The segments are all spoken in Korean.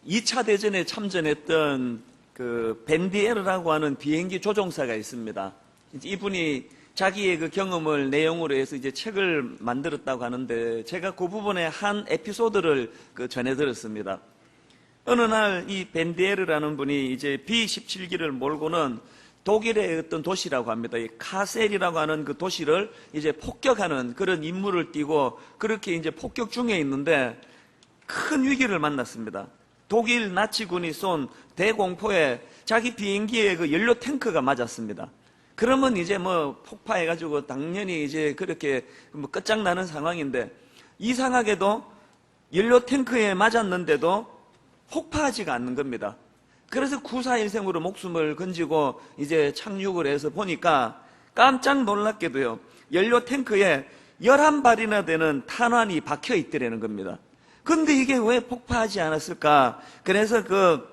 2차 대전에 참전했던 그 벤디에르라고 하는 비행기 조종사가 있습니다. 이분이 자기의 그 경험을 내용으로 해서 이제 책을 만들었다고 하는데, 제가 그 부분의 한 에피소드를 전해 들었습니다. 어느 날 이 벤디에르라는 분이 이제 B-17기를 몰고는 독일의 어떤 도시라고 합니다. 이 카셀이라고 하는 그 도시를 이제 폭격하는 그런 임무를 띠고 그렇게 이제 폭격 중에 있는데 큰 위기를 만났습니다. 독일 나치군이 쏜 대공포에 자기 비행기에 그 연료 탱크가 맞았습니다. 그러면 이제 뭐 폭파해가지고 당연히 이제 그렇게 뭐 끝장나는 상황인데, 이상하게도 연료 탱크에 맞았는데도 폭파하지가 않는 겁니다. 그래서 구사일생으로 목숨을 건지고 이제 착륙을 해서 보니까 깜짝 놀랍게도요, 연료 탱크에 11발이나 되는 탄환이 박혀 있더라는 겁니다. 근데 이게 왜 폭파하지 않았을까? 그래서 그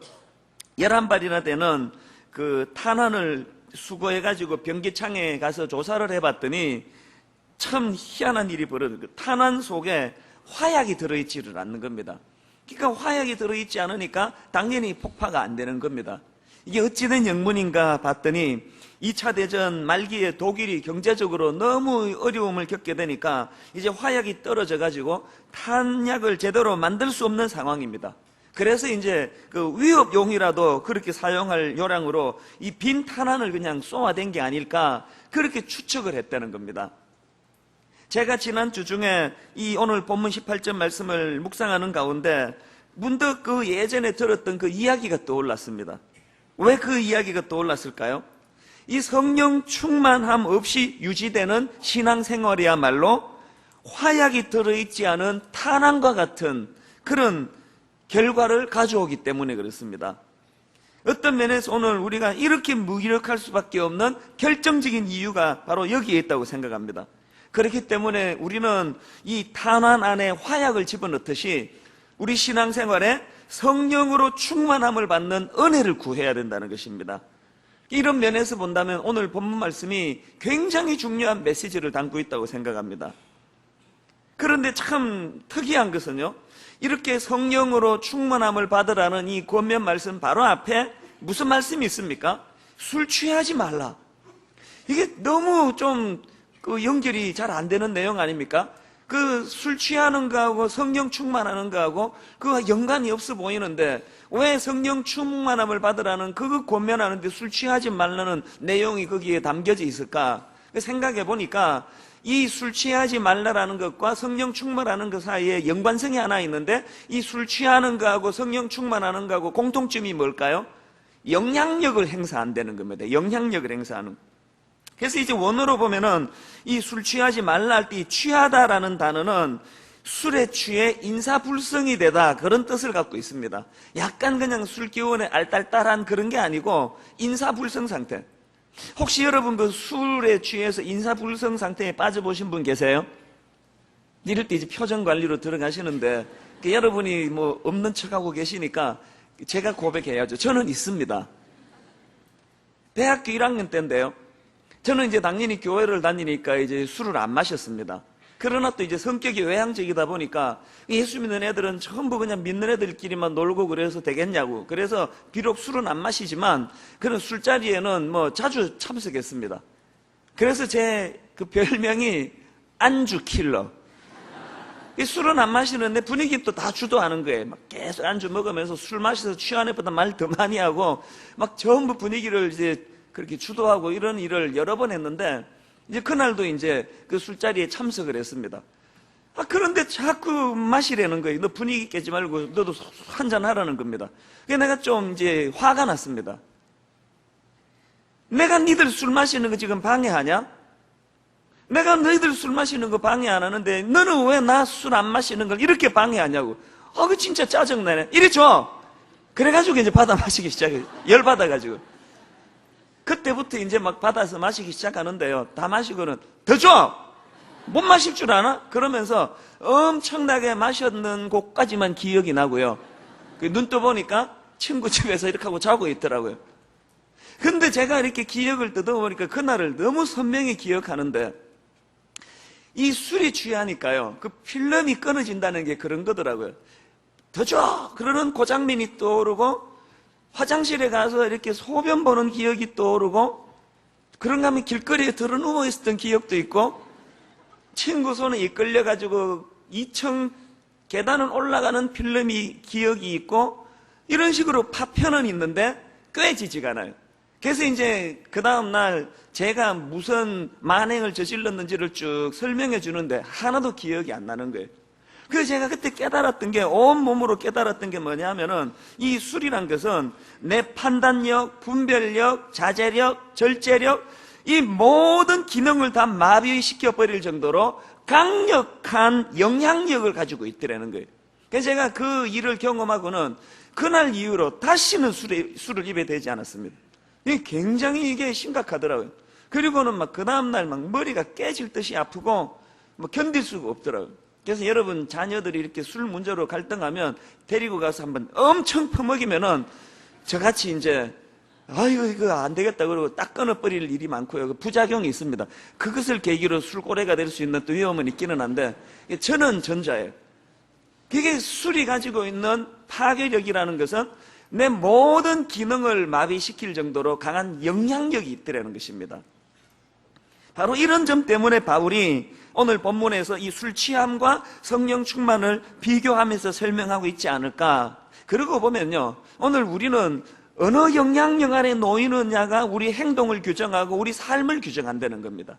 11발이나 되는 그 탄환을 수거해가지고 변기창에 가서 조사를 해봤더니 참 희한한 일이 벌어졌어요. 그 탄환 속에 화약이 들어있지를 않는 겁니다. 그러니까 화약이 들어있지 않으니까 당연히 폭파가 안 되는 겁니다. 이게 어찌된 영문인가 봤더니 2차 대전 말기에 독일이 경제적으로 너무 어려움을 겪게 되니까 이제 화약이 떨어져 가지고 탄약을 제대로 만들 수 없는 상황입니다. 그래서 이제 그 위협용이라도 그렇게 사용할 요량으로 이 빈 탄환을 그냥 쏘아댄 게 아닐까, 그렇게 추측을 했다는 겁니다. 제가 지난주 중에 이 오늘 본문 18절 말씀을 묵상하는 가운데 문득 그 예전에 들었던 그 이야기가 떠올랐습니다. 왜 그 이야기가 떠올랐을까요? 이 성령 충만함 없이 유지되는 신앙생활이야말로 화약이 들어있지 않은 탄환과 같은 그런 결과를 가져오기 때문에 그렇습니다. 어떤 면에서 오늘 우리가 이렇게 무기력할 수밖에 없는 결정적인 이유가 바로 여기에 있다고 생각합니다. 그렇기 때문에 우리는 이 탄환 안에 화약을 집어넣듯이 우리 신앙생활에 성령으로 충만함을 받는 은혜를 구해야 된다는 것입니다. 이런 면에서 본다면 오늘 본문 말씀이 굉장히 중요한 메시지를 담고 있다고 생각합니다. 그런데 참 특이한 것은요, 이렇게 성령으로 충만함을 받으라는 이 권면 말씀 바로 앞에 무슨 말씀이 있습니까? 술 취하지 말라. 이게 너무 좀 그 연결이 잘 안 되는 내용 아닙니까? 그 술 취하는 거하고 성령 충만하는 거하고 그 연관이 없어 보이는데 왜 성령 충만함을 받으라는 그 권면하는데 술 취하지 말라는 내용이 거기에 담겨져 있을까? 생각해 보니까 이 술 취하지 말라라는 것과 성령 충만하는 것 사이에 연관성이 하나 있는데, 이 술 취하는 거하고 성령 충만하는 거하고 공통점이 뭘까요? 영향력을 행사한다는 겁니다. 영향력을 행사하는. 그래서 이제 원어로 보면은 이 술 취하지 말라 할 때 취하다라는 단어는 술에 취해 인사불성이 되다, 그런 뜻을 갖고 있습니다. 약간 그냥 술 기운에 알딸딸한 그런 게 아니고 인사불성 상태. 혹시 여러분 그 술에 취해서 인사불성 상태에 빠져보신 분 계세요? 이럴 때 이제 표정 관리로 들어가시는데 여러분이 뭐 없는 척하고 계시니까 제가 고백해야죠. 저는 있습니다. 대학교 1학년 때인데요, 저는 이제 당연히 교회를 다니니까 이제 술을 안 마셨습니다. 그러나 또 이제 성격이 외향적이다 보니까 예수 믿는 애들은 전부 그냥 믿는 애들끼리만 놀고 그래서 되겠냐고. 그래서 비록 술은 안 마시지만 그런 술자리에는 뭐 자주 참석했습니다. 그래서 제 그 별명이 안주 킬러. 술은 안 마시는데 분위기 또 다 주도하는 거예요. 막 계속 안주 먹으면서 술 마셔서 취한 애보다 말 더 많이 하고 막 전부 분위기를 이제 그렇게 주도하고 이런 일을 여러 번 했는데, 이제 그날도 이제 그 술자리에 참석을 했습니다. 그런데 자꾸 마시려는 거예요. 너 분위기 깨지 말고 너도 한잔 하라는 겁니다. 그래서 내가 좀 이제 화가 났습니다. 내가 니들 술 마시는 거 지금 방해하냐? 내가 너희들 술 마시는 거 방해 안 하는데 너는 왜 나 술 안 마시는 걸 이렇게 방해하냐고. 그 진짜 짜증나네. 이리 줘. 그래가지고 이제 받아 마시기 시작해. 열받아가지고. 그때부터 이제 막 받아서 마시기 시작하는데요, 다 마시고는 더 줘! 못 마실 줄 아나? 그러면서 엄청나게 마셨는 곳까지만 기억이 나고요. 눈 떠보니까 친구 집에서 이렇게 하고 자고 있더라고요. 근데 제가 이렇게 기억을 뜯어보니까 그날을 너무 선명히 기억하는데, 이 술이 취하니까요, 그 필름이 끊어진다는 게 그런 거더라고요. 더 줘! 그러는 그 장면이 떠오르고, 화장실에 가서 이렇게 소변 보는 기억이 떠오르고, 그런가 하면 길거리에 들어 누워 있었던 기억도 있고, 친구 손에 이끌려가지고 2층 계단을 올라가는 필름이 기억이 있고, 이런 식으로 파편은 있는데 꿰지지가 않아요. 그래서 이제 그 다음날 제가 무슨 만행을 저질렀는지를 쭉 설명해 주는데 하나도 기억이 안 나는 거예요. 그래서 제가 그때 깨달았던 게, 온몸으로 깨달았던 게 뭐냐면은, 이 술이란 것은 내 판단력, 분별력, 자제력, 절제력, 이 모든 기능을 다 마비시켜버릴 정도로 강력한 영향력을 가지고 있더라는 거예요. 그래서 제가 그 일을 경험하고는 그날 이후로 다시는 술을 입에 대지 않았습니다. 이게 굉장히 이게 심각하더라고요. 그리고는 막 그 다음날 막 머리가 깨질 듯이 아프고 뭐 견딜 수가 없더라고요. 그래서 여러분 자녀들이 이렇게 술 문제로 갈등하면 데리고 가서 한번 엄청 퍼먹이면은 저같이 이제 아이고 이거 안 되겠다 그러고 딱 끊어버릴 일이 많고요. 그 부작용이 있습니다. 그것을 계기로 술고래가 될 수 있는 또 위험은 있기는 한데, 저는 전자예요. 그게 술이 가지고 있는 파괴력이라는 것은 내 모든 기능을 마비시킬 정도로 강한 영향력이 있더라는 것입니다. 바로 이런 점 때문에 바울이 오늘 본문에서 이 술 취함과 성령 충만을 비교하면서 설명하고 있지 않을까. 그러고 보면요, 오늘 우리는 어느 영향력 안에 놓이느냐가 우리 행동을 규정하고 우리 삶을 규정한다는 겁니다.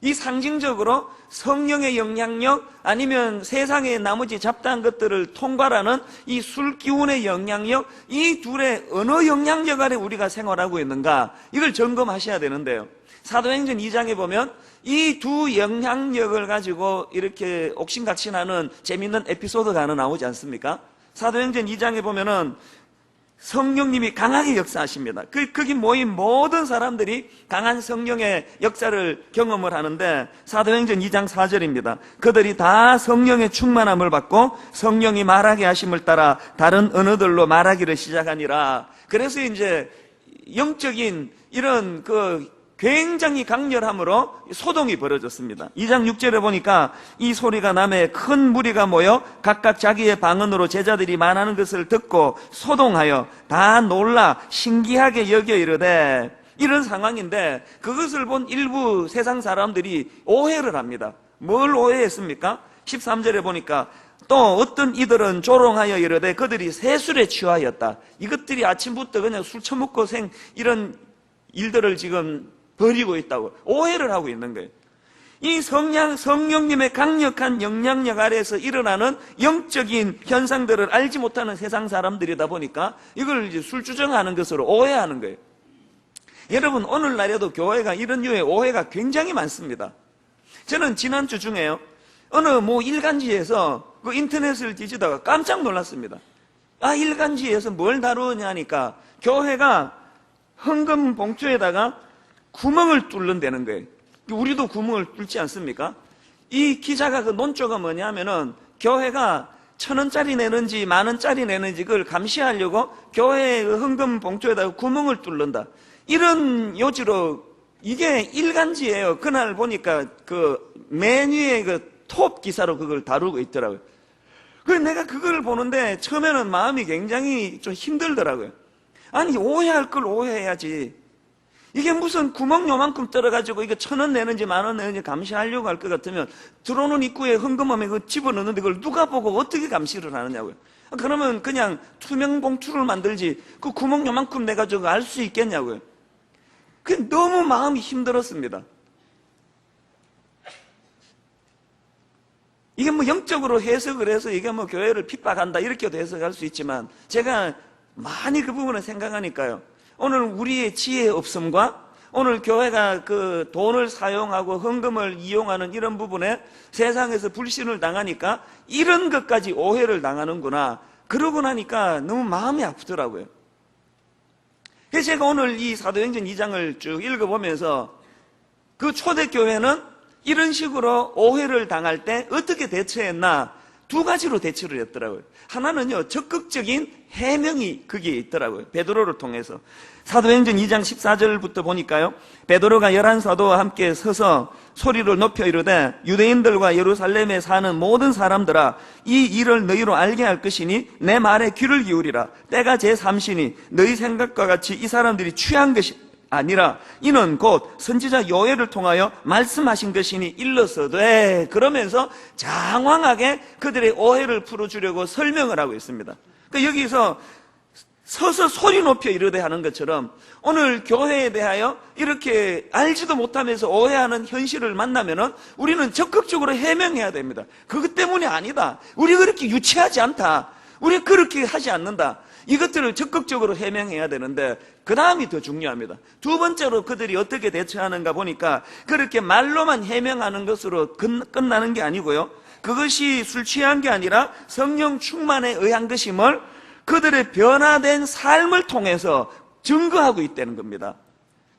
이 상징적으로 성령의 영향력, 아니면 세상의 나머지 잡다한 것들을 통과하는 이 술 기운의 영향력, 이 둘의 어느 영향력 안에 우리가 생활하고 있는가, 이걸 점검하셔야 되는데요, 사도행전 2장에 보면 이 두 영향력을 가지고 이렇게 옥신각신하는 재미있는 에피소드가 하나 나오지 않습니까? 사도행전 2장에 보면은 성령님이 강하게 역사하십니다. 거기 모인 모든 사람들이 강한 성령의 역사를 경험을 하는데, 사도행전 2장 4절입니다. 그들이 다 성령의 충만함을 받고 성령이 말하게 하심을 따라 다른 언어들로 말하기를 시작하니라. 그래서 이제 영적인 이런 굉장히 강렬함으로 소동이 벌어졌습니다. 2장 6절에 보니까 이 소리가 나매 큰 무리가 모여 각각 자기의 방언으로 제자들이 말하는 것을 듣고 소동하여 다 놀라 신기하게 여겨 이르되, 이런 상황인데 그것을 본 일부 세상 사람들이 오해를 합니다. 뭘 오해했습니까? 13절에 보니까 또 어떤 이들은 조롱하여 이르되 그들이 새술에 취하였다. 이것들이 아침부터 그냥 술 처먹고 이런 일들을 지금 버리고 있다고 오해를 하고 있는 거예요. 이 성령님의 강력한 영향력 아래에서 일어나는 영적인 현상들을 알지 못하는 세상 사람들이다 보니까 이걸 이제 술주정하는 것으로 오해하는 거예요. 여러분, 오늘날에도 교회가 이런 류의 오해가 굉장히 많습니다. 저는 지난주 중에요, 어느 일간지에서 그 인터넷을 뒤지다가 깜짝 놀랐습니다. 일간지에서 뭘 다루느냐 하니까 교회가 헌금 봉투에다가 구멍을 뚫는다는 거예요. 우리도 구멍을 뚫지 않습니까? 이 기자가 그 논조가 뭐냐면은 교회가 1,000원짜리 내는지 10,000원짜리 내는지 그걸 감시하려고 교회의 헌금 봉투에다가 구멍을 뚫는다, 이런 요지로. 이게 일간지예요. 그날 보니까 그 메뉴의 그 톱 기사로 그걸 다루고 있더라고요. 그래서 내가 그걸 보는데 처음에는 마음이 굉장히 좀 힘들더라고요. 아니, 오해할 걸 오해해야지. 이게 무슨 구멍 요만큼 떨어가지고 이거 1,000원 내는지 10,000원 내는지 감시하려고 할 것 같으면 들어오는 입구에 헌금함에 그 집어넣는데 그걸 누가 보고 어떻게 감시를 하느냐고요. 그러면 그냥 투명 봉투를 만들지 그 구멍 요만큼 내가지고 알 수 있겠냐고요. 그 너무 마음이 힘들었습니다. 이게 영적으로 해석을 해서 이게 교회를 핍박한다 이렇게도 해석할 수 있지만, 제가 많이 그 부분을 생각하니까요, 오늘 우리의 지혜 없음과 오늘 교회가 그 돈을 사용하고 헌금을 이용하는 이런 부분에 세상에서 불신을 당하니까 이런 것까지 오해를 당하는구나, 그러고 나니까 너무 마음이 아프더라고요. 그래서 제가 오늘 이 사도행전 2장을 쭉 읽어보면서 그 초대교회는 이런 식으로 오해를 당할 때 어떻게 대처했나, 두 가지로 대처를 했더라고요. 하나는요, 적극적인 해명이 거기에 있더라고요. 베드로를 통해서. 사도행전 2장 14절부터 보니까요, 베드로가 11사도와 함께 서서 소리를 높여 이르되 유대인들과 예루살렘에 사는 모든 사람들아, 이 일을 너희로 알게 할 것이니 내 말에 귀를 기울이라. 때가 제3시니 너희 생각과 같이 이 사람들이 취한 것이 아니라 이는 곧 선지자 요엘을 통하여 말씀하신 것이니 일러서되, 그러면서 장황하게 그들의 오해를 풀어주려고 설명을 하고 있습니다. 그러니까 여기서 서서 소리 높여 이르되 하는 것처럼 오늘 교회에 대하여 이렇게 알지도 못하면서 오해하는 현실을 만나면은 우리는 적극적으로 해명해야 됩니다. 그것 때문이 아니다. 우리 그렇게 유치하지 않다. 우리 그렇게 하지 않는다. 이것들을 적극적으로 해명해야 되는데, 그 다음이 더 중요합니다. 두 번째로 그들이 어떻게 대처하는가 보니까 그렇게 말로만 해명하는 것으로 끝나는 게 아니고요, 그것이 술 취한 게 아니라 성령 충만에 의한 것임을 그들의 변화된 삶을 통해서 증거하고 있다는 겁니다.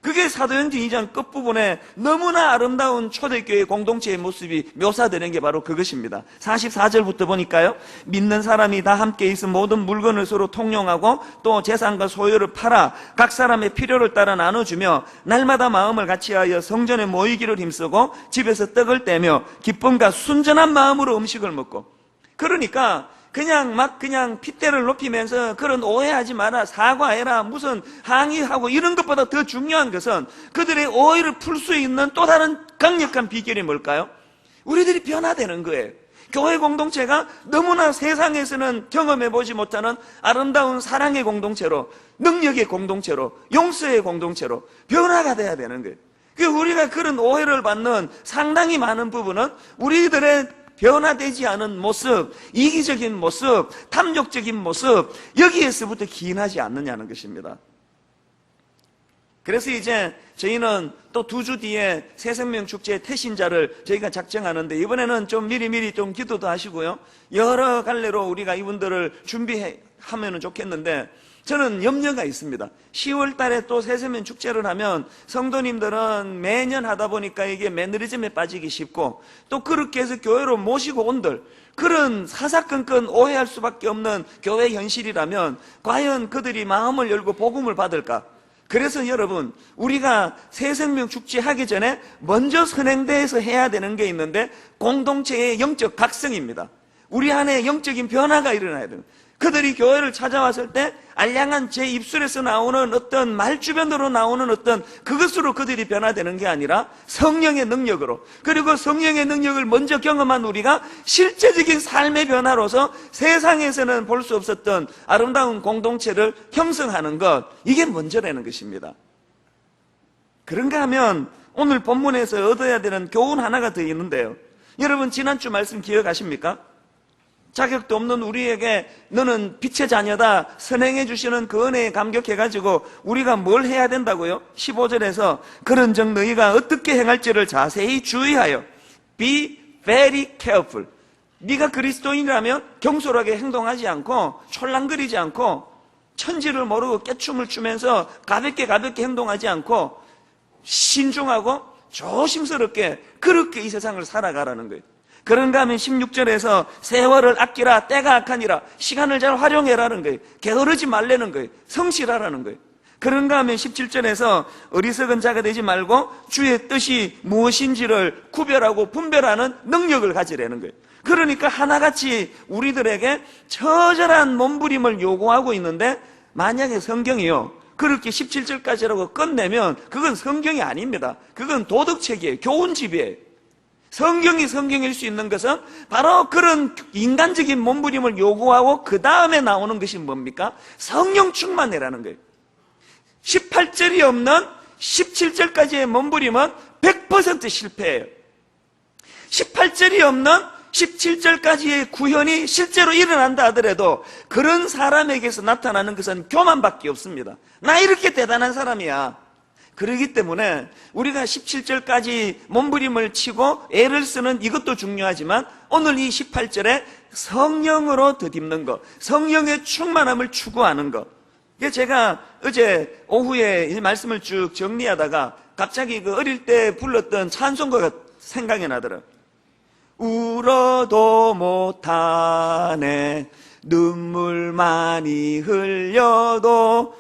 그게 사도행전 2장 끝부분에 너무나 아름다운 초대교회 공동체의 모습이 묘사되는 게 바로 그것입니다. 44절부터 보니까요, 믿는 사람이 다 함께 있어 모든 물건을 서로 통용하고 또 재산과 소유를 팔아 각 사람의 필요를 따라 나눠주며 날마다 마음을 같이하여 성전에 모이기를 힘쓰고 집에서 떡을 떼며 기쁨과 순전한 마음으로 음식을 먹고. 그러니까 그냥 핏대를 높이면서 그런 오해하지 마라, 사과해라, 무슨 항의하고 이런 것보다 더 중요한 것은 그들의 오해를 풀 수 있는 또 다른 강력한 비결이 뭘까요? 우리들이 변화되는 거예요. 교회 공동체가 너무나 세상에서는 경험해보지 못하는 아름다운 사랑의 공동체로, 능력의 공동체로, 용서의 공동체로 변화가 돼야 되는 거예요. 우리가 그런 오해를 받는 상당히 많은 부분은 우리들의 변화되지 않은 모습, 이기적인 모습, 탐욕적인 모습, 여기에서부터 기인하지 않느냐는 것입니다. 그래서 이제 저희는 또 2주 뒤에 새생명 축제 태신자를 저희가 작정하는데, 이번에는 좀 미리 좀 기도도 하시고요, 여러 갈래로 우리가 이분들을 준비하면 좋겠는데, 저는 염려가 있습니다. 10월 달에 또 새생명 축제를 하면 성도님들은 매년 하다 보니까 이게 매너리즘에 빠지기 쉽고, 또 그렇게 해서 교회로 모시고 온들, 그런 사사건건 오해할 수밖에 없는 교회 현실이라면 과연 그들이 마음을 열고 복음을 받을까? 그래서 여러분, 우리가 새생명 축제 하기 전에 먼저 선행대에서 해야 되는 게 있는데, 공동체의 영적 각성입니다. 우리 안에 영적인 변화가 일어나야 됩니다. 그들이 교회를 찾아왔을 때 알량한 제 입술에서 나오는 어떤 말주변으로 나오는 어떤 그것으로 그들이 변화되는 게 아니라 성령의 능력으로, 그리고 성령의 능력을 먼저 경험한 우리가 실제적인 삶의 변화로서 세상에서는 볼 수 없었던 아름다운 공동체를 형성하는 것, 이게 먼저라는 것입니다. 그런가 하면 오늘 본문에서 얻어야 되는 교훈 하나가 더 있는데요, 여러분 지난주 말씀 기억하십니까? 자격도 없는 우리에게 너는 빛의 자녀다 선행해 주시는 그 은혜에 감격해가지고 우리가 뭘 해야 된다고요? 15절에서 그런즉 너희가 어떻게 행할지를 자세히 주의하여 be very careful. 네가 그리스도인이라면 경솔하게 행동하지 않고 촐랑거리지 않고 천지를 모르고 깨춤을 추면서 가볍게 행동하지 않고 신중하고 조심스럽게 그렇게 이 세상을 살아가라는 거예요. 그런가 하면 16절에서 세월을 아끼라, 때가 악하니라, 시간을 잘 활용해라는 거예요. 게으르지 말라는 거예요. 성실하라는 거예요. 그런가 하면 17절에서 어리석은 자가 되지 말고 주의 뜻이 무엇인지를 구별하고 분별하는 능력을 가지라는 거예요. 그러니까 하나같이 우리들에게 처절한 몸부림을 요구하고 있는데, 만약에 성경이요 그렇게 17절까지라고 끝내면 그건 성경이 아닙니다. 그건 도덕책이에요. 교훈집이에요. 성경이 성경일 수 있는 것은 바로 그런 인간적인 몸부림을 요구하고 그 다음에 나오는 것이 뭡니까? 성령 충만이라는 거예요. 18절이 없는 17절까지의 몸부림은 100% 실패예요. 18절이 없는 17절까지의 구현이 실제로 일어난다 하더라도 그런 사람에게서 나타나는 것은 교만밖에 없습니다. 나 이렇게 대단한 사람이야. 그러기 때문에 우리가 17절까지 몸부림을 치고 애를 쓰는 이것도 중요하지만, 오늘 이 18절에 성령으로 덧입는 것, 성령의 충만함을 추구하는 것. 제가 어제 오후에 이 말씀을 쭉 정리하다가 갑자기 그 어릴 때 불렀던 찬송가가 생각이 나더라고요. 울어도 못하네. 눈물 많이 흘려도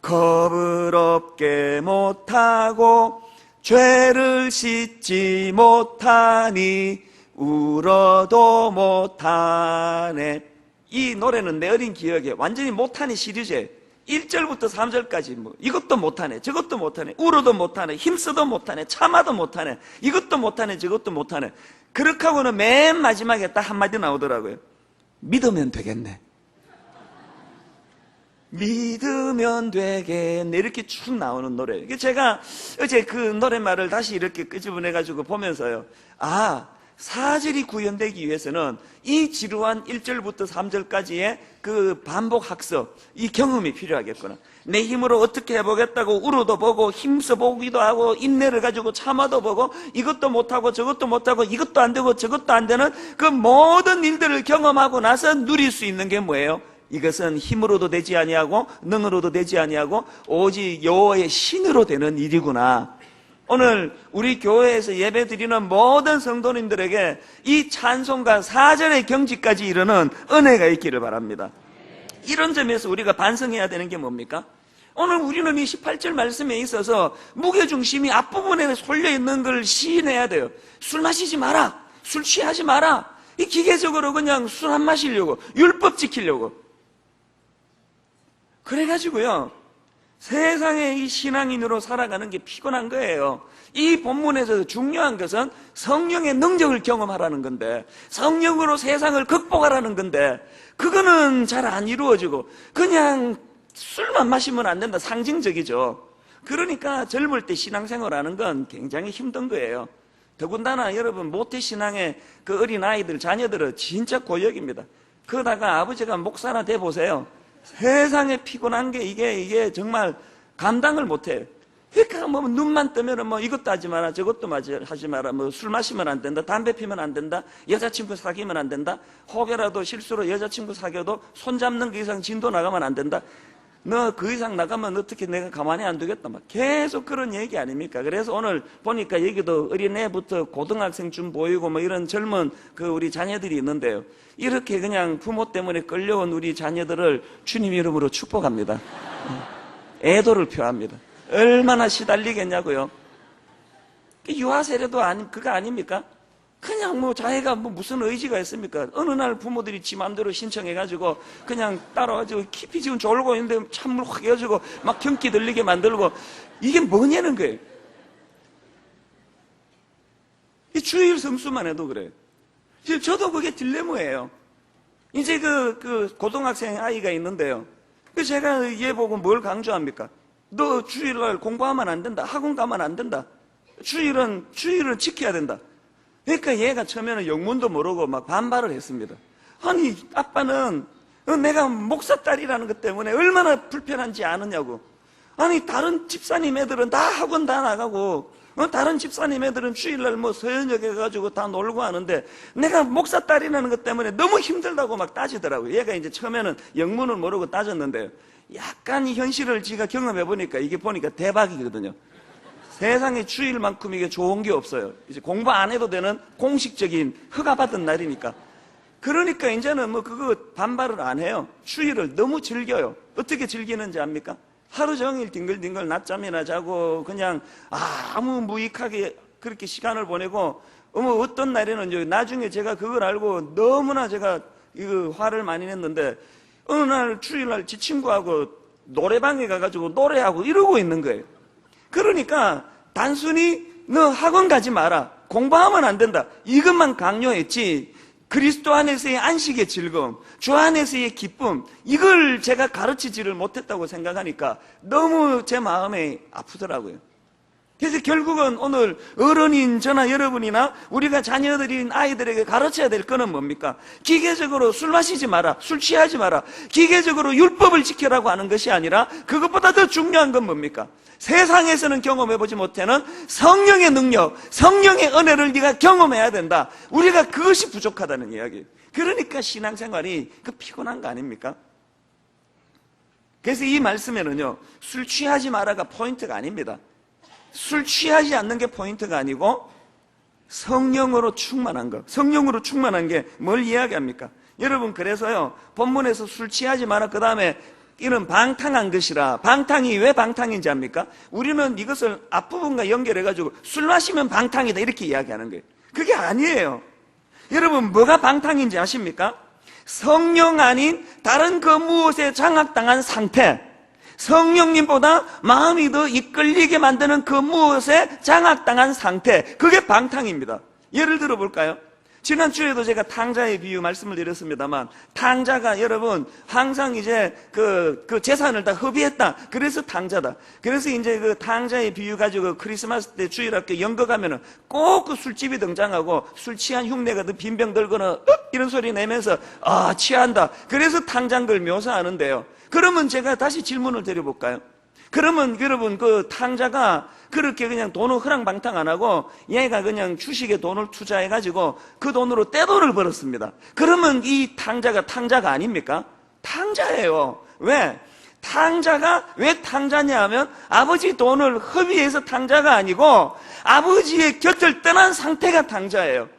겁을 없게 못하고 죄를 씻지 못하니 울어도 못하네. 이 노래는 내 어린 기억에 완전히 못하니 시리즈에 1절부터 3절까지 뭐 이것도 못하네, 저것도 못하네, 울어도 못하네, 힘써도 못하네, 참아도 못하네, 이것도 못하네, 저것도 못하네. 그렇게 하고는 맨 마지막에 딱 한마디 나오더라고요. 믿으면 되겠네. 믿으면 되겠네. 이렇게 쭉 나오는 노래. 제가 어제 그 노랫말을 다시 이렇게 끄집어내가지고 보면서요. 아, 사절이 구현되기 위해서는 이 지루한 1절부터 3절까지의 그 반복 학습, 이 경험이 필요하겠구나. 내 힘으로 어떻게 해보겠다고 울어도 보고 힘써 보기도 하고 인내를 가지고 참아도 보고 이것도 못하고 저것도 못하고 이것도 안 되고 저것도 안 되는 그 모든 일들을 경험하고 나서 누릴 수 있는 게 뭐예요? 이것은 힘으로도 되지 아니하고 능으로도 되지 아니하고 오직 여호와의 신으로 되는 일이구나. 오늘 우리 교회에서 예배드리는 모든 성도님들에게 이 찬송가 4절의 경지까지 이르는 은혜가 있기를 바랍니다. 이런 점에서 우리가 반성해야 되는 게 뭡니까? 오늘 우리는 이 18절 말씀에 있어서 무게중심이 앞부분에 쏠려있는 걸 시인해야 돼요. 술 마시지 마라, 술 취하지 마라. 이 기계적으로 그냥 술 안 마시려고, 율법 지키려고 그래가지고요, 세상의 이 신앙인으로 살아가는 게 피곤한 거예요. 이 본문에서 중요한 것은 성령의 능력을 경험하라는 건데, 성령으로 세상을 극복하라는 건데, 그거는 잘 안 이루어지고 그냥 술만 마시면 안 된다. 상징적이죠. 그러니까 젊을 때 신앙생활하는 건 굉장히 힘든 거예요. 더군다나 여러분 모태신앙의 그 어린아이들, 자녀들은 진짜 고역입니다. 그러다가 아버지가 목사나 돼보세요. 세상에 피곤한 게 이게 정말 감당을 못해요. 그러니까 뭐 눈만 뜨면은 뭐 이것도 하지 마라, 저것도 하지 마라, 뭐 술 마시면 안 된다, 담배 피면 안 된다, 여자친구 사귀면 안 된다, 혹여라도 실수로 여자친구 사귀어도 손 잡는 그 이상 진도 나가면 안 된다. 너 그 이상 나가면 어떻게 내가 가만히 안 두겠다. 막 계속 그런 얘기 아닙니까? 그래서 오늘 보니까 여기도 어린애부터 고등학생쯤 보이고 뭐 이런 젊은 그 우리 자녀들이 있는데요. 이렇게 그냥 부모 때문에 끌려온 우리 자녀들을 주님 이름으로 축복합니다. 애도를 표합니다. 얼마나 시달리겠냐고요. 유아 세례도 그거 아닙니까? 그냥 뭐 자기가 뭐 무슨 의지가 있습니까? 어느 날 부모들이 지 마음대로 신청해가지고 그냥 따라가지고 깊이 지금 졸고 있는데 찬물 확 해가지고 막 경기 들리게 만들고, 이게 뭐냐는 거예요. 이 주일 성수만 해도 그래요. 지금 저도 그게 딜레마예요. 이제 그 고등학생 아이가 있는데요. 제가 얘 보고 뭘 강조합니까? 너 주일날 공부하면 안 된다. 학원 가면 안 된다. 주일은 지켜야 된다. 그러니까 얘가 처음에는 영문도 모르고 막 반발을 했습니다. 아니, 아빠는 내가 목사 딸이라는 것 때문에 얼마나 불편한지 아느냐고. 아니, 다른 집사님 애들은 다 학원 다 나가고, 다른 집사님 애들은 주일날 뭐 서연역에 가지고 다 놀고 하는데 내가 목사 딸이라는 것 때문에 너무 힘들다고 막 따지더라고요. 얘가 이제 처음에는 영문을 모르고 따졌는데요. 약간 이 현실을 지가 경험해 보니까 이게 보니까 대박이거든요. 세상에 주일만큼 이게 좋은 게 없어요. 이제 공부 안 해도 되는 공식적인 허가받은 날이니까. 그러니까 이제는 뭐 그거 반발을 안 해요. 주일을 너무 즐겨요. 어떻게 즐기는지 압니까? 하루 종일 뒹글뒹글 낮잠이나 자고 그냥 아무 무익하게 그렇게 시간을 보내고, 어떤 날에는 나중에 제가 그걸 알고 너무나 제가 이거 화를 많이 냈는데, 어느 날 주일날 지 친구하고 노래방에 가가지고 노래하고 이러고 있는 거예요. 그러니까 단순히 너 학원 가지 마라, 공부하면 안 된다, 이것만 강요했지 그리스도 안에서의 안식의 즐거움, 주 안에서의 기쁨, 이걸 제가 가르치지를 못했다고 생각하니까 너무 제 마음이 아프더라고요. 그래서 결국은 오늘 어른인 저나 여러분이나 우리가 자녀들인 아이들에게 가르쳐야 될 거는 뭡니까? 기계적으로 술 마시지 마라, 술 취하지 마라, 기계적으로 율법을 지켜라고 하는 것이 아니라 그것보다 더 중요한 건 뭡니까? 세상에서는 경험해보지 못하는 성령의 능력, 성령의 은혜를 네가 경험해야 된다. 우리가 그것이 부족하다는 이야기예요. 그러니까 신앙생활이 피곤한 거 아닙니까? 그래서 이 말씀에는요, 술 취하지 마라가 포인트가 아닙니다. 술 취하지 않는 게 포인트가 아니고 성령으로 충만한 것. 성령으로 충만한 게 뭘 이야기합니까? 여러분, 그래서요, 본문에서 술 취하지 마라, 그 다음에 이런 방탕한 것이라. 방탕이 왜 방탕인지 압니까? 우리는 이것을 앞부분과 연결해가지고 술 마시면 방탕이다 이렇게 이야기하는 거예요. 그게 아니에요. 여러분, 뭐가 방탕인지 아십니까? 성령 아닌 다른 그 무엇에 장악당한 상태, 성령님보다 마음이 더 이끌리게 만드는 그 무엇에 장악당한 상태, 그게 방탕입니다. 예를 들어 볼까요? 지난주에도 제가 탕자의 비유 말씀을 드렸습니다만, 탕자가 여러분 항상 이제 그 재산을 다 허비했다, 그래서 탕자다. 그래서 이제 그 탕자의 비유 가지고 크리스마스 때 주일학교 연극 하면은 꼭 그 술집이 등장하고 술 취한 흉내가 더 빈병 들거나 이런 소리 내면서 취한다, 그래서 탕자인 걸 묘사하는데요. 그러면 제가 다시 질문을 드려볼까요? 그러면 여러분, 그 탕자가 그렇게 그냥 돈을 허랑방탕 안 하고 얘가 그냥 주식에 돈을 투자해가지고 그 돈으로 떼돈을 벌었습니다. 그러면 이 탕자가 탕자가 아닙니까? 탕자예요. 왜? 탕자가 왜 탕자냐 하면 아버지 돈을 허비해서 탕자가 아니고 아버지의 곁을 떠난 상태가 탕자예요.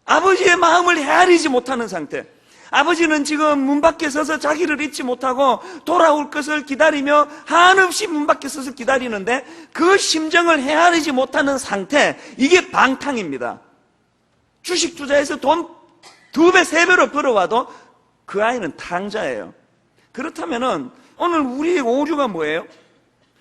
아버지의 마음을 헤아리지 못하는 상태. 아버지는 지금 문 밖에 서서 자기를 잊지 못하고 돌아올 것을 기다리며 한없이 문 밖에 서서 기다리는데 그 심정을 헤아리지 못하는 상태, 이게 방탕입니다. 주식 투자해서 돈 2배, 3배로 벌어와도 그 아이는 탕자예요. 그렇다면은 오늘 우리의 오류가 뭐예요?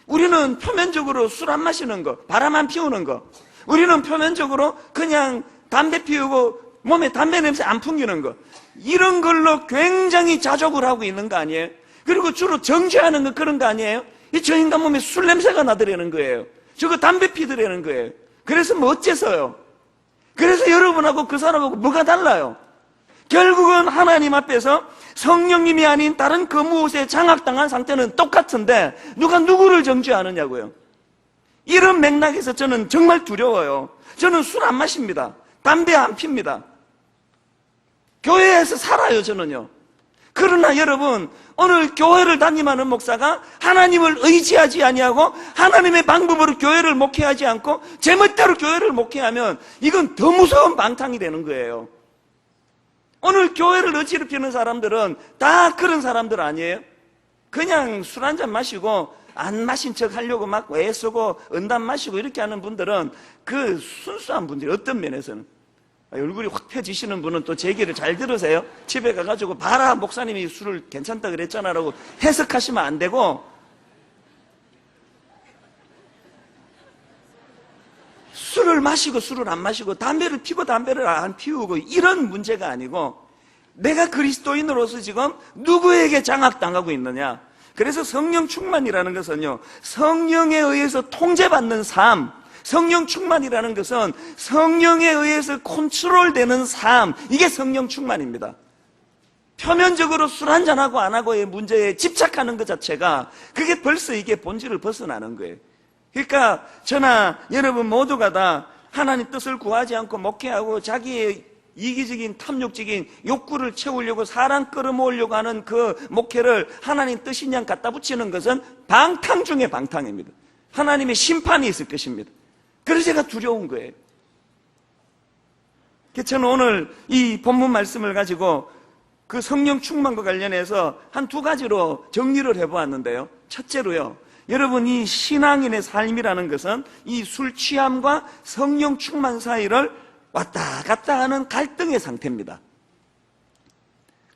우리는 표면적으로 술 안 마시는 거, 바람 안 피우는 거, 우리는 표면적으로 그냥 담배 피우고 몸에 담배 냄새 안 풍기는 거, 이런 걸로 굉장히 자족을 하고 있는 거 아니에요? 그리고 주로 정죄하는 거 그런 거 아니에요? 저 인간 몸에 술 냄새가 나더라는 거예요. 저거 담배 피더라는 거예요. 그래서 뭐 어째서요? 그래서 여러분하고 그 사람하고 뭐가 달라요? 결국은 하나님 앞에서 성령님이 아닌 다른 그 무엇에 장악당한 상태는 똑같은데 누가 누구를 정죄하느냐고요. 이런 맥락에서 저는 정말 두려워요. 저는 술 안 마십니다. 담배 안 핍니다. 교회에서 살아요, 저는요. 그러나 여러분, 오늘 교회를 담임하는 목사가 하나님을 의지하지 아니하고 하나님의 방법으로 교회를 목회하지 않고 제멋대로 교회를 목회하면 이건 더 무서운 방탕이 되는 거예요. 오늘 교회를 어지럽히는 사람들은 다 그런 사람들 아니에요? 그냥 술 한잔 마시고 안 마신 척 하려고 막 애쓰고 은담 마시고 이렇게 하는 분들은 그 순수한 분들이 어떤 면에서는, 얼굴이 확 펴지시는 분은 또 제 얘기를 잘 들으세요. 집에 가가지고 봐라, 목사님이 술을 괜찮다 그랬잖아 라고 해석하시면 안 되고, 술을 마시고 술을 안 마시고 담배를 피고 담배를 안 피우고 이런 문제가 아니고 내가 그리스도인으로서 지금 누구에게 장악당하고 있느냐. 그래서 성령 충만이라는 것은요, 성령에 의해서 통제받는 삶, 성령 충만이라는 것은 성령에 의해서 컨트롤되는 삶, 이게 성령 충만입니다. 표면적으로 술 한잔하고 안 하고의 문제에 집착하는 것 자체가 그게 벌써 이게 본질을 벗어나는 거예요. 그러니까 저나 여러분 모두가 다 하나님 뜻을 구하지 않고 목회하고 자기의 이기적인 탐욕적인 욕구를 채우려고 사람 끌어모으려고 하는 그 목회를 하나님 뜻인 양 갖다 붙이는 것은 방탕 중에 방탕입니다. 하나님의 심판이 있을 것입니다. 그래서 제가 두려운 거예요. 저는 오늘 이 본문 말씀을 가지고 그 성령 충만과 관련해서 한 2가지로 정리를 해보았는데요. 첫째로요, 여러분, 이 신앙인의 삶이라는 것은 이 술 취함과 성령 충만 사이를 왔다 갔다 하는 갈등의 상태입니다.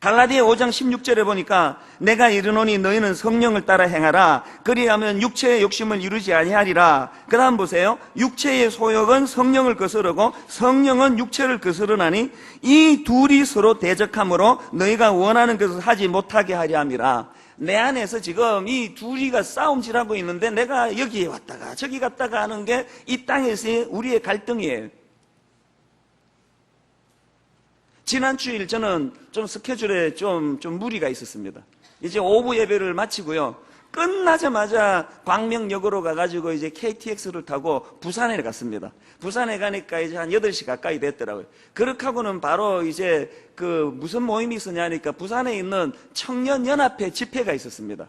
갈라디아 5장 16절에 보니까 내가 이르노니 너희는 성령을 따라 행하라. 그리하면 육체의 욕심을 이루지 아니하리라. 그 다음 보세요. 육체의 소욕은 성령을 거스르고 성령은 육체를 거스르나니 이 둘이 서로 대적함으로 너희가 원하는 것을 하지 못하게 하려 함이라. 내 안에서 지금 이 둘이가 싸움질하고 있는데 내가 여기에 왔다가 저기 갔다가 하는 게 이 땅에서의 우리의 갈등이에요. 지난 주일 저는 좀 스케줄에 좀 무리가 있었습니다. 이제 오후 예배를 마치고요, 끝나자마자 광명역으로 가가지고 이제 KTX를 타고 부산에 갔습니다. 부산에 가니까 이제 한 8시 가까이 됐더라고요. 그렇게 하고는 바로 이제 그 무슨 모임이 있었냐 하니까 부산에 있는 청년연합회 집회가 있었습니다.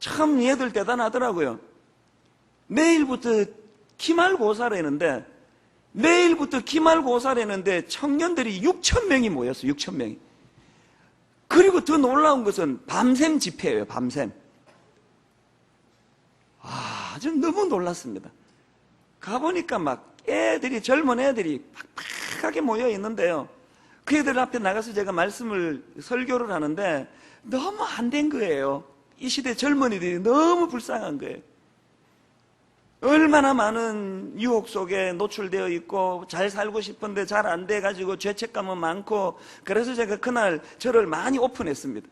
참 얘들 대단하더라고요. 내일부터 기말고사를 했는데 내일부터 기말고사라는데 청년들이 6천 명이 모였어요. 6천 명이. 그리고 더 놀라운 것은 밤샘 집회예요. 밤샘. 아주 너무 놀랐습니다. 가보니까 막 애들이, 젊은 애들이 팍팍하게 모여 있는데요. 그 애들 앞에 나가서 제가 설교를 하는데 너무 안 된 거예요. 이 시대 젊은이들이 너무 불쌍한 거예요. 얼마나 많은 유혹 속에 노출되어 있고 잘 살고 싶은데 잘 안 돼가지고 죄책감은 많고, 그래서 제가 그날 저를 많이 오픈했습니다.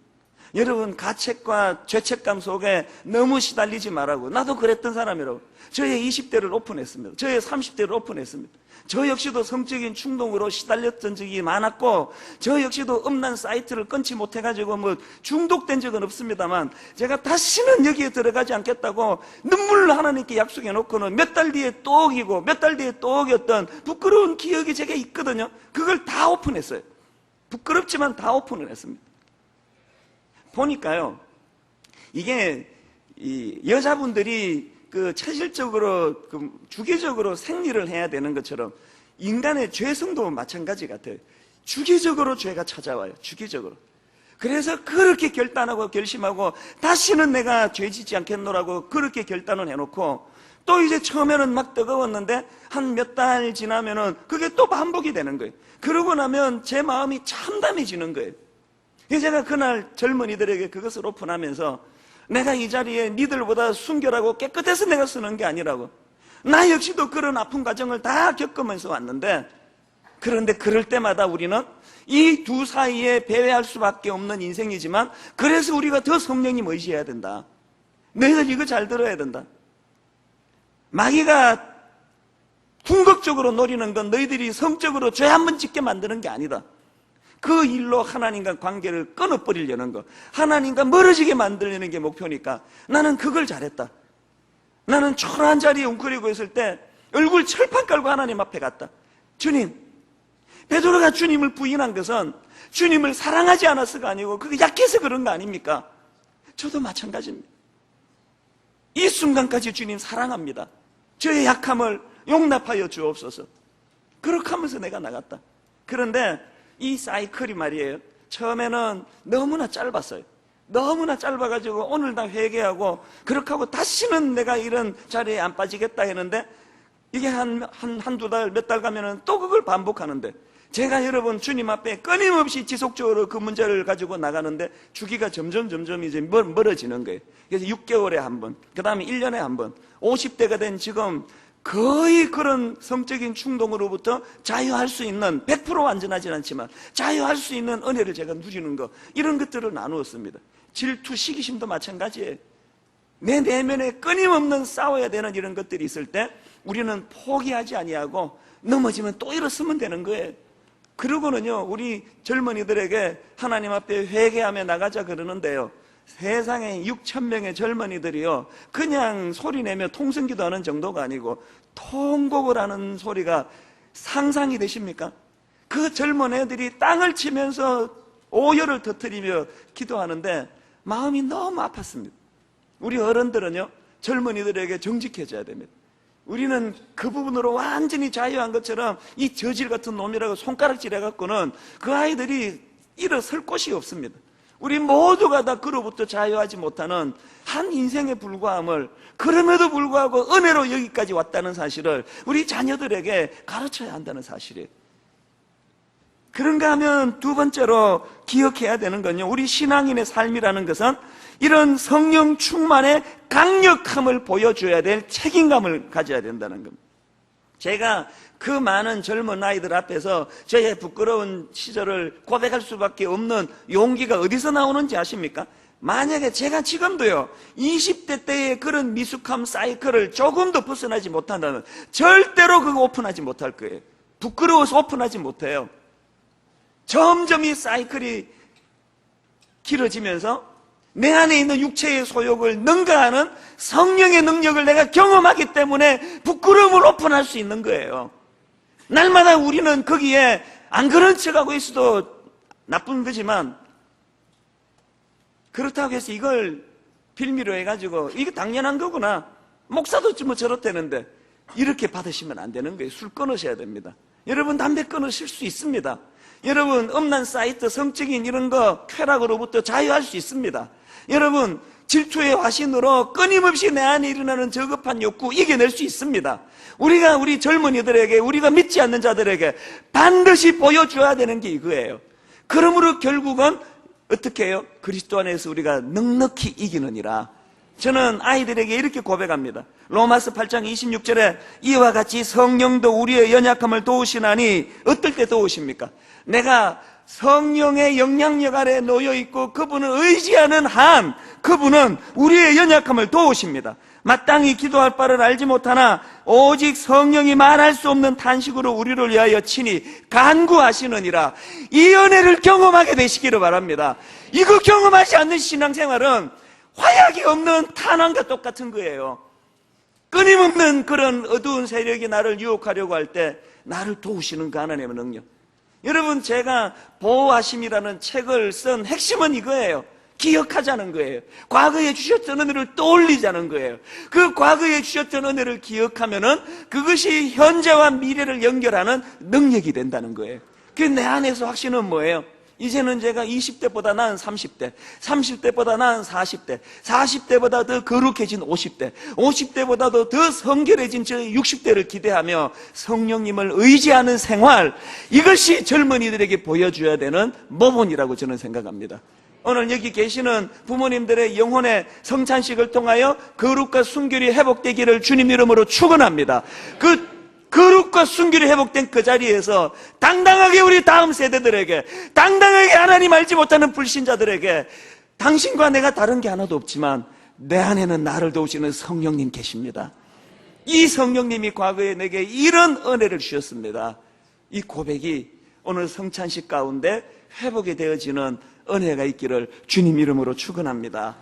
여러분, 가책과 죄책감 속에 너무 시달리지 말라고. 나도 그랬던 사람이라고. 저의 20대를 오픈했습니다. 저의 30대를 오픈했습니다. 저 역시도 성적인 충동으로 시달렸던 적이 많았고, 저 역시도 음란 사이트를 끊지 못해가지고 중독된 적은 없습니다만, 제가 다시는 여기에 들어가지 않겠다고 눈물로 하나님께 약속해 놓고는 몇 달 뒤에 또 오기고 몇 달 뒤에 또 오겼던 부끄러운 기억이 제게 있거든요. 그걸 다 오픈했어요. 부끄럽지만 다 오픈을 했습니다. 보니까요, 이게 여자분들이 체질적으로 주기적으로 생리를 해야 되는 것처럼 인간의 죄성도 마찬가지 같아요. 주기적으로 죄가 찾아와요. 주기적으로. 그래서 그렇게 결단하고 결심하고 다시는 내가 죄 짓지 않겠노라고 그렇게 결단을 해놓고, 또 이제 처음에는 막 뜨거웠는데 한 몇 달 지나면은 그게 또 반복이 되는 거예요. 그러고 나면 제 마음이 참담해지는 거예요. 제가 그날 젊은이들에게 그것을 오픈하면서, 내가 이 자리에 니들보다 순결하고 깨끗해서 내가 쓰는 게 아니라고. 나 역시도 그런 아픈 과정을 다 겪으면서 왔는데, 그런데 그럴 때마다 우리는 이 두 사이에 배회할 수밖에 없는 인생이지만, 그래서 우리가 더 성령님 의지해야 된다. 너희들 이거 잘 들어야 된다. 마귀가 궁극적으로 노리는 건 너희들이 성적으로 죄 한 번 짓게 만드는 게 아니다. 그 일로 하나님과 관계를 끊어버리려는 거, 하나님과 멀어지게 만들려는 게 목표니까 나는 그걸 잘했다. 나는 초라한 자리에 웅크리고 있을 때 얼굴 철판 깔고 하나님 앞에 갔다. 주님, 베드로가 주님을 부인한 것은 주님을 사랑하지 않아서가 아니고 그게 약해서 그런 거 아닙니까? 저도 마찬가지입니다. 이 순간까지 주님 사랑합니다. 저의 약함을 용납하여 주옵소서. 그렇게 하면서 내가 나갔다. 그런데 이 사이클이 말이에요, 처음에는 너무나 짧았어요. 너무나 짧아가지고 오늘 다 회개하고 그렇게 하고 다시는 내가 이런 자리에 안 빠지겠다 했는데, 이게 한두 달, 몇 달 가면은 또 그걸 반복하는데, 제가 여러분 주님 앞에 끊임없이 지속적으로 그 문제를 가지고 나가는데 주기가 점점 이제 멀어지는 거예요. 그래서 6개월에 한 번, 그 다음에 1년에 한 번, 50대가 된 지금 거의 그런 성적인 충동으로부터 자유할 수 있는, 100% 완전하진 않지만 자유할 수 있는 은혜를 제가 누리는 거, 이런 것들을 나누었습니다. 질투, 시기심도 마찬가지예요. 내 내면에 끊임없는 싸워야 되는 이런 것들이 있을 때 우리는 포기하지 아니하고 넘어지면 또 일어서면 되는 거예요. 그러고는요, 우리 젊은이들에게 하나님 앞에 회개하며 나가자 그러는데요, 세상에 6천 명의 젊은이들이요, 그냥 소리내며 통성기도 하는 정도가 아니고 통곡을 하는 소리가 상상이 되십니까? 그 젊은 애들이 땅을 치면서 오열을 터뜨리며 기도하는데 마음이 너무 아팠습니다. 우리 어른들은요, 젊은이들에게 정직해져야 됩니다. 우리는 그 부분으로 완전히 자유한 것처럼 이 저질 같은 놈이라고 손가락질 해갖고는 그 아이들이 일어설 곳이 없습니다. 우리 모두가 다 그로부터 자유하지 못하는 한 인생에 불과함을, 그럼에도 불구하고 은혜로 여기까지 왔다는 사실을 우리 자녀들에게 가르쳐야 한다는 사실이에요. 그런가 하면 두 번째로 기억해야 되는 건요, 우리 신앙인의 삶이라는 것은 이런 성령 충만의 강력함을 보여줘야 될 책임감을 가져야 된다는 겁니다. 제가 그 많은 젊은 아이들 앞에서 저의 부끄러운 시절을 고백할 수밖에 없는 용기가 어디서 나오는지 아십니까? 만약에 제가 지금도요 20대 때의 그런 미숙함 사이클을 조금 더 벗어나지 못한다면 절대로 그거 오픈하지 못할 거예요. 부끄러워서 오픈하지 못해요. 점점 이 사이클이 길어지면서 내 안에 있는 육체의 소욕을 능가하는 성령의 능력을 내가 경험하기 때문에 부끄러움을 오픈할 수 있는 거예요. 날마다 우리는 거기에 안 그런 척하고 있어도 나쁜 거지만, 그렇다고 해서 이걸 빌미로 해가지고 이게 당연한 거구나, 목사도 뭐 저렇다는데 이렇게 받으시면 안 되는 거예요. 술 끊으셔야 됩니다. 여러분 담배 끊으실 수 있습니다. 여러분 음란 사이트, 성적인 이런 거 쾌락으로부터 자유할 수 있습니다. 여러분 질투의 화신으로 끊임없이 내 안에 일어나는 저급한 욕구 이겨낼 수 있습니다. 우리가 우리 젊은이들에게, 우리가 믿지 않는 자들에게 반드시 보여줘야 되는 게 이거예요. 그러므로 결국은 어떻게 해요? 그리스도 안에서 우리가 넉넉히 이기느니라. 저는 아이들에게 이렇게 고백합니다. 로마서 8장 26절에 이와 같이 성령도 우리의 연약함을 도우시나니 어떨 때 도우십니까? 내가 성령의 영향력 아래 놓여 있고 그분을 의지하는 한 그분은 우리의 연약함을 도우십니다. 마땅히 기도할 바를 알지 못하나 오직 성령이 말할 수 없는 탄식으로 우리를 위하여 친히 간구하시느니라. 이 은혜를 경험하게 되시기를 바랍니다. 이거 경험하지 않는 신앙생활은 화약이 없는 탄환과 똑같은 거예요. 끊임없는 그런 어두운 세력이 나를 유혹하려고 할 때 나를 도우시는 그 하나님의 능력. 여러분, 제가 보호하심이라는 책을 쓴 핵심은 이거예요. 기억하자는 거예요. 과거에 주셨던 은혜를 떠올리자는 거예요. 그 과거에 주셨던 은혜를 기억하면은 그것이 현재와 미래를 연결하는 능력이 된다는 거예요. 그 내 안에서 확신은 뭐예요? 이제는 제가 20대보다 나은 30대, 30대보다 나은 40대, 40대보다 더 거룩해진 50대, 50대보다도 더 성결해진 저 60대를 기대하며 성령님을 의지하는 생활, 이것이 젊은이들에게 보여줘야 되는 모본이라고 저는 생각합니다. 오늘 여기 계시는 부모님들의 영혼의 성찬식을 통하여 거룩과 순결이 회복되기를 주님 이름으로 축원합니다. 그 거룩과 순결이 회복된 그 자리에서 당당하게 우리 다음 세대들에게, 당당하게 하나님 알지 못하는 불신자들에게 당신과 내가 다른 게 하나도 없지만 내 안에는 나를 도우시는 성령님 계십니다. 이 성령님이 과거에 내게 이런 은혜를 주셨습니다. 이 고백이 오늘 성찬식 가운데 회복이 되어지는 은혜가 있기를 주님 이름으로 축원합니다.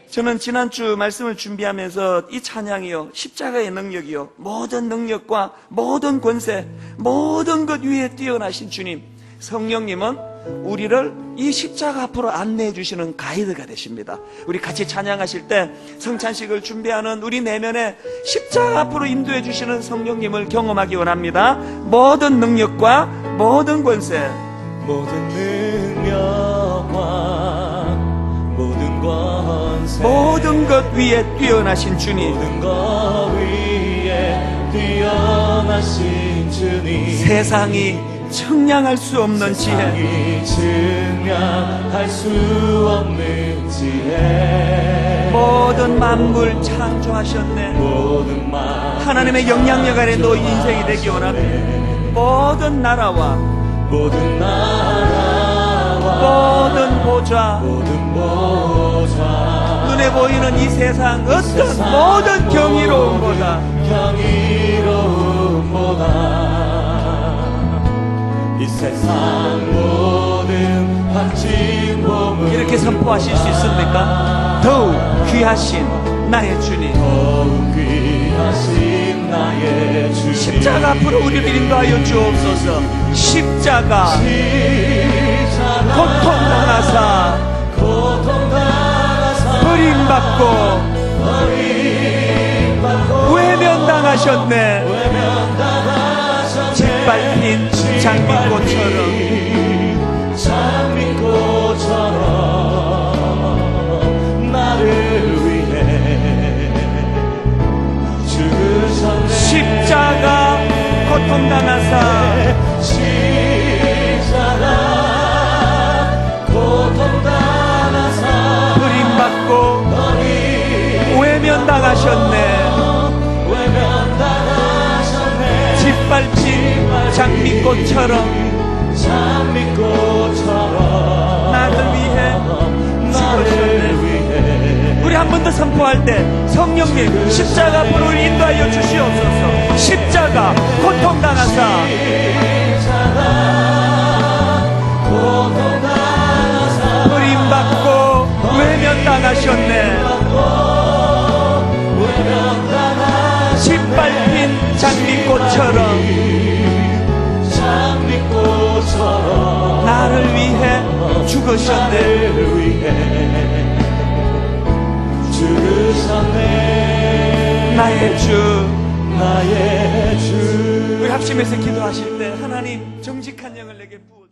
저는 지난주 말씀을 준비하면서 이 찬양이요, 십자가의 능력이요, 모든 능력과 모든 권세, 모든 것 위에 뛰어나신 주님, 성령님은 우리를 이 십자가 앞으로 안내해 주시는 가이드가 되십니다. 우리 같이 찬양하실 때 성찬식을 준비하는 우리 내면에 십자가 앞으로 인도해 주시는 성령님을 경험하기 원합니다. 모든 능력과 모든 권세, 모든 능력과 모든 권세, 모든 것 위에 뛰어나신 주님, 모든 것 위에 뛰어나신 주님, 세상이 측량할 수 없는 지혜, 세상이 측량할 수 없는 지혜, 모든 만물 창조하셨네. 모든 만 하나님의 영향력 아래 너 인생이 되기 원합니다. 모든 나라와 모든 나라와 모든 보좌, 모든 보좌, 눈에 보이는 이 세상 어떤 모든 경이로움보다 이 세상 모든 확진 몸을 이렇게 선포하실 수 있습니까? 더욱 귀하신 나의 주님, 더욱 귀하신 나의 주님, 십자가 앞으로 우리를 인도하여 주옵소서. 십자가 고통당하사 버림받고 외면당하셨네. 짓밟힌 장미꽃처럼 나를 위해 죽으셨네. 십자가 고통당하사 십자가 고통당하사 버림받고 외면당하셨네. 짓밟힌 장미꽃처럼 나를 위해 죽으셨네. 우리 한 번 더 선포할 때 성령님 십자가 앞으로 우리 인도하여 주시옵소서. 십자가 고통당하사 버림받고 외면당하셨네. 짓밟힌 장미꽃처럼 나를 위해 죽으셨네. 나의 주, 나의 주 우리 합심해서 기도하실 때 하나님 정직한 영을 내게 부어